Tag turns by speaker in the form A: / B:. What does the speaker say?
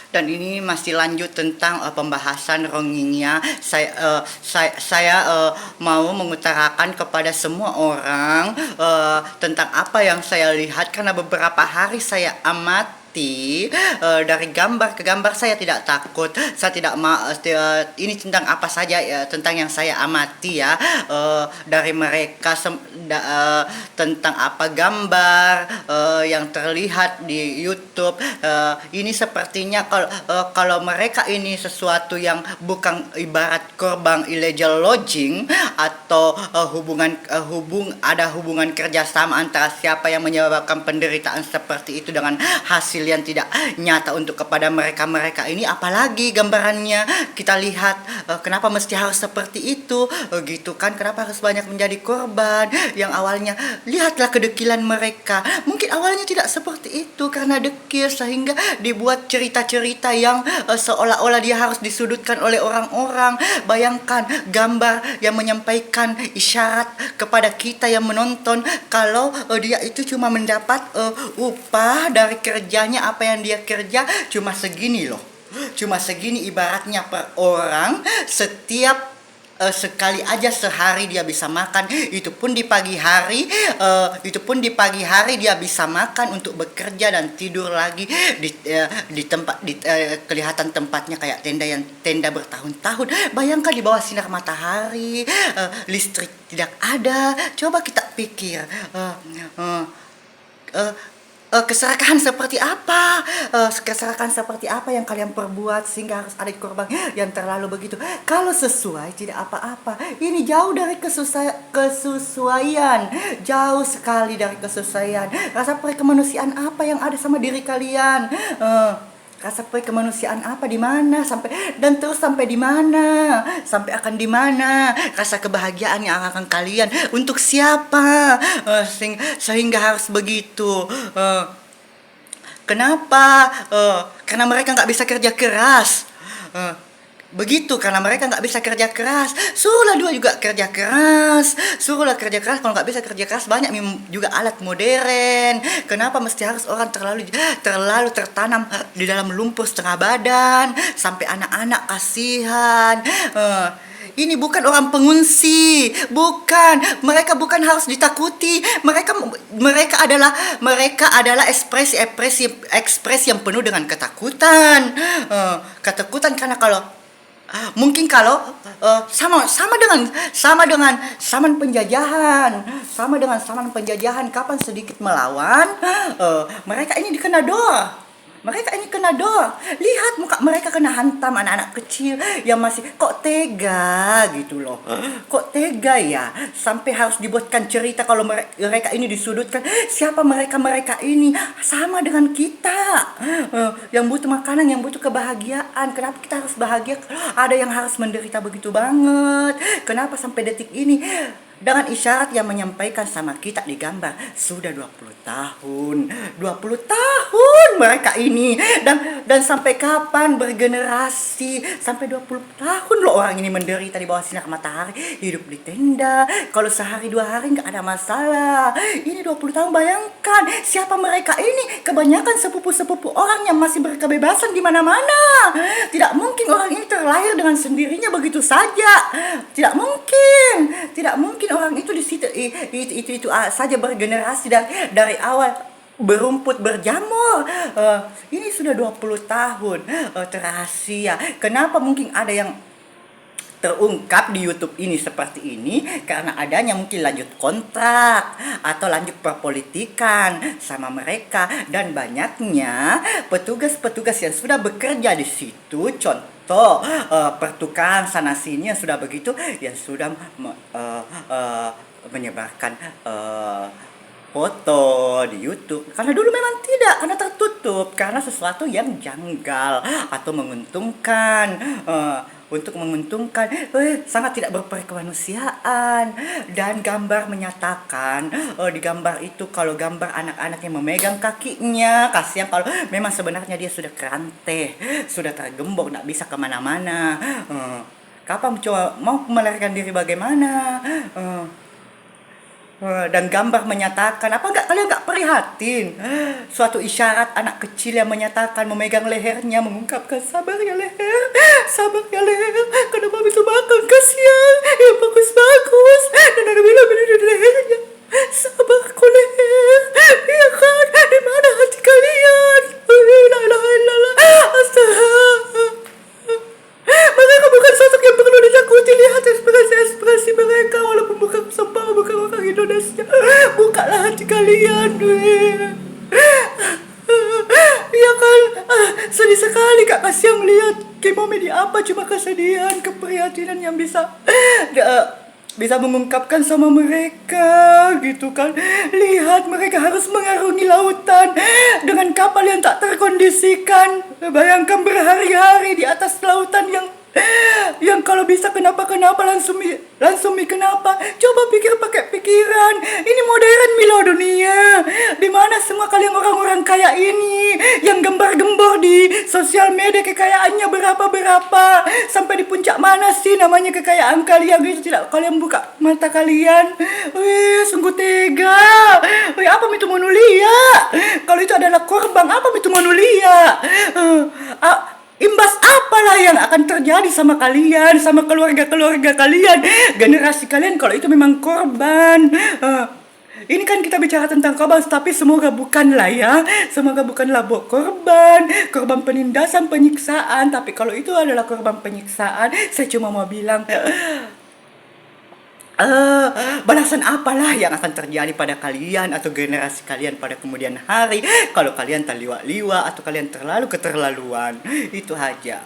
A: Dan ini masih lanjut tentang pembahasan Rohingya. Saya mau mengutarakan kepada semua orang tentang apa yang saya lihat, karena beberapa hari saya amati dari gambar ke gambar. Saya tidak takut, saya tidak ini tentang apa saja ya, tentang yang saya amati ya, dari mereka tentang apa gambar yang terlihat di YouTube. Ini sepertinya kalau mereka ini sesuatu yang bukan ibarat korban illegal lodging, atau ada hubungan kerjasama antara siapa yang menyebabkan penderitaan seperti itu dengan hasil yang tidak nyata untuk kepada mereka ini. Apalagi gambarannya kita lihat, kenapa mesti harus seperti itu gitu kan, kenapa harus banyak menjadi korban yang awalnya. Lihatlah kedekilan mereka, mungkin awalnya tidak seperti itu, karena dekil sehingga dibuat cerita-cerita yang seolah-olah dia harus disudutkan oleh orang-orang. Bayangkan gambar yang menyampaikan isyarat kepada kita yang menonton kalau dia itu cuma mendapat upah dari kerjanya, apa yang dia kerja cuma segini loh, cuma segini ibaratnya per orang. Setiap sekali aja sehari dia bisa makan, itu pun di pagi hari. Dia bisa makan untuk bekerja dan tidur lagi di tempat kelihatan tempatnya kayak tenda bertahun-tahun. Bayangkan di bawah sinar matahari, listrik tidak ada. Coba kita pikir, keserakahan seperti apa, yang kalian perbuat sehingga harus ada korban yang terlalu begitu. Kalau sesuai tidak apa-apa, ini jauh dari kesesuaian, jauh sekali dari kesesuaian. Rasa kemanusiaan apa yang ada sama diri kalian? Rasa kemanusiaan apa, di mana sampai, dan terus sampai di mana, sampai akan di mana rasa kebahagiaan yang akan kalian, untuk siapa? Sehingga harus begitu. Kenapa? Karena mereka nggak bisa kerja keras. Begitu, karena mereka nggak bisa kerja keras. Suruhlah dua juga kerja keras, kalau nggak bisa kerja keras banyak juga alat modern. Kenapa mesti harus orang terlalu tertanam di dalam lumpur setengah badan, sampai anak-anak kasihan. Ini bukan orang pengungsi, mereka bukan harus ditakuti. Mereka adalah ekspresi yang penuh dengan ketakutan. Ketakutan karena mungkin kalau sama dengan zaman penjajahan, kapan sedikit melawan, mereka ini kena dor. Lihat muka mereka kena hantam, anak-anak kecil yang masih, kok tega gitu loh. Kok tega ya, sampai harus dibuatkan cerita kalau mereka ini disudutkan. Siapa mereka ini? Sama dengan kita, yang butuh makanan, yang butuh kebahagiaan. Kenapa kita harus bahagia? Ada yang harus menderita begitu banget. Kenapa sampai detik ini? Dengan isyarat yang menyampaikan sama kita di gambar, sudah 20 tahun mereka ini, dan sampai kapan bergenerasi, sampai 20 tahun loh orang ini menderita di bawah sinar matahari, hidup di tenda. Kalau sehari 2 hari nggak ada masalah, ini 20 tahun. Bayangkan siapa mereka ini, kebanyakan sepupu-sepupu orang yang masih berkebebasan di mana-mana. Tidak mungkin orang ini terlahir dengan sendirinya begitu saja, tidak mungkin orang itu di situ itu saja bergenerasi dari awal berumput berjamur. Ini sudah 20 tahun terrahasia. Kenapa mungkin ada yang terungkap di YouTube ini seperti ini? Karena adanya mungkin lanjut kontrak atau lanjut perpolitikan sama mereka, dan banyaknya petugas-petugas yang sudah bekerja di situ. Contoh, pertukaran sana sini yang sudah begitu, yang sudah menyebarkan foto di YouTube. Karena dulu memang tidak, karena tertutup, karena sesuatu yang janggal atau menguntungkan. Sangat tidak berkemanusiaan. Dan gambar menyatakan, di gambar itu, kalau gambar anak-anak yang memegang kakinya, kasihan kalau memang sebenarnya dia sudah kerante, sudah tergembok, tidak bisa kemana-mana. Kapan coba mau melarikan diri bagaimana? Dan gambar menyatakan, apa enggak kalian enggak prihatin? Suatu isyarat anak kecil yang menyatakan, memegang lehernya, mengungkapkan sabar ya leher, sabar ya leher, kenapa itu makan kasihan, yang bagus-bagus, dan ada bila-bila di lehernya, sabar ku leher, ya kan, di mana hati kalian? La ilaha illallah, astaga. Mereka bukan sosok yang perlu ditakuti. Lihat ekspresi mereka. Walaupun bukan sembah, bukan orang Indonesia, bukalah hati kalian. Ya kan, sedih sekali Kak Kasyang lihat komedi apa, cuma kesedihan, keprihatinan yang bisa mengungkapkan sama mereka gitu kan. Lihat mereka harus mengarungi lautan dengan kapal yang tak terkondisikan. Bayangkan berhari-hari di atas lautan yang kalau bisa kenapa langsung kenapa. Coba pikir pakai pikiran. Ini modern Milo dunia. Di mana semua kalian orang-orang kaya ini yang gembar-gembor di sosial media kekayaannya berapa sampai di puncak mana sih namanya kekayaan kalian itu tidak kalian buka mata kalian. Wih, sungguh tega. Wih, apa itu manulia? Kalau itu adalah korban, apa itu manulia? Imbas apalah yang akan terjadi sama kalian, sama keluarga-keluarga kalian, generasi kalian kalau itu memang korban. Ini kan kita bicara tentang korban, tapi semoga bukanlah ya. Semoga bukanlah korban penindasan, penyiksaan. Tapi kalau itu adalah korban penyiksaan, saya cuma mau bilang, balasan apalah yang akan terjadi pada kalian atau generasi kalian pada kemudian hari kalau kalian terliwat-liwat atau kalian terlalu keterlaluan. Itu aja.